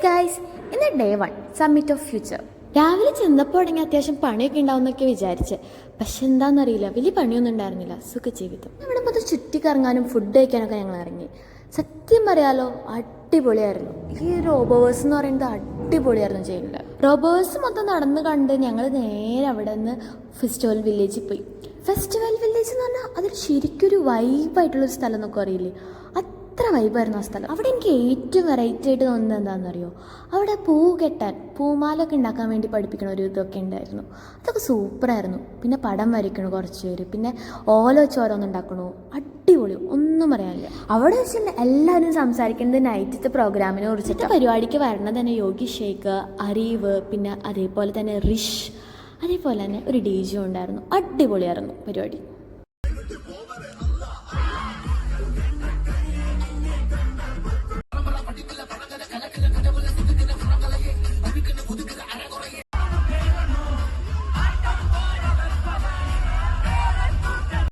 Guys, ഇന്ന് day 1 summit of future. രാവിലെ ചെന്നപ്പോൾ തുടങ്ങി അത്യാവശ്യം പണിയൊക്കെ ഉണ്ടാവുമെന്നൊക്കെ വിചാരിച്ച്, പക്ഷെ എന്താണെന്നറിയില്ല, വലിയ പണിയൊന്നും ഉണ്ടായിരുന്നില്ല. സുഖജീവിതം. ഇവിടെ മൊത്തം ചുറ്റിക്കറങ്ങാനും ഫുഡ് കഴിക്കാനൊക്കെ ഞങ്ങൾ ഇറങ്ങി. സത്യം പറയാലോ, അടിപൊളിയായിരുന്നു. ഈ റോബോവേഴ്സ് എന്ന് പറയുന്നത് അടിപൊളിയായിരുന്നു ചെയ്യുന്നത്. റോബോവേഴ്സ് മൊത്തം നടന്ന് കണ്ട് ഞങ്ങൾ നേരെ അവിടെ നിന്ന് ഫെസ്റ്റിവൽ വില്ലേജിൽ പോയി. ഫെസ്റ്റിവൽ വില്ലേജ് എന്ന് പറഞ്ഞാൽ അതൊരു ശരിക്കൊരു വൈബായിട്ടുള്ളൊരു സ്ഥലം എന്നൊക്കെ അറിയില്ലേ, അത്ര വൈബായിരുന്നു ആ സ്ഥലം. അവിടെ എനിക്ക് ഏറ്റവും വെറൈറ്റി ആയിട്ട് തോന്നുന്നത് എന്താണെന്നറിയോ, അവിടെ പൂ കെട്ടാൻ പൂമാലൊക്കെ ഉണ്ടാക്കാൻ വേണ്ടി പഠിപ്പിക്കണ ഒരു ഇതൊക്കെ ഉണ്ടായിരുന്നു. അതൊക്കെ സൂപ്പറായിരുന്നു. പിന്നെ പടം വരയ്ക്കണു കുറച്ച് പേര്, പിന്നെ ഓല വെച്ച് ഓരോന്നുണ്ടാക്കണു, അടിപൊളി, ഒന്നും പറയാനില്ല. അവിടെ വെച്ച് എല്ലാവരും സംസാരിക്കുന്നത് നൈറ്റത്തെ പ്രോഗ്രാമിനെ കുറിച്ചിട്ട്. പരിപാടിക്ക് വരണത് തന്നെ യോഗി ഷേഖ്, അരീവ്, പിന്നെ അതേപോലെ തന്നെ റിഷ്, അതേപോലെ തന്നെ ഒരു DJ ഉണ്ടായിരുന്നു. അടിപൊളിയായിരുന്നു പരിപാടി.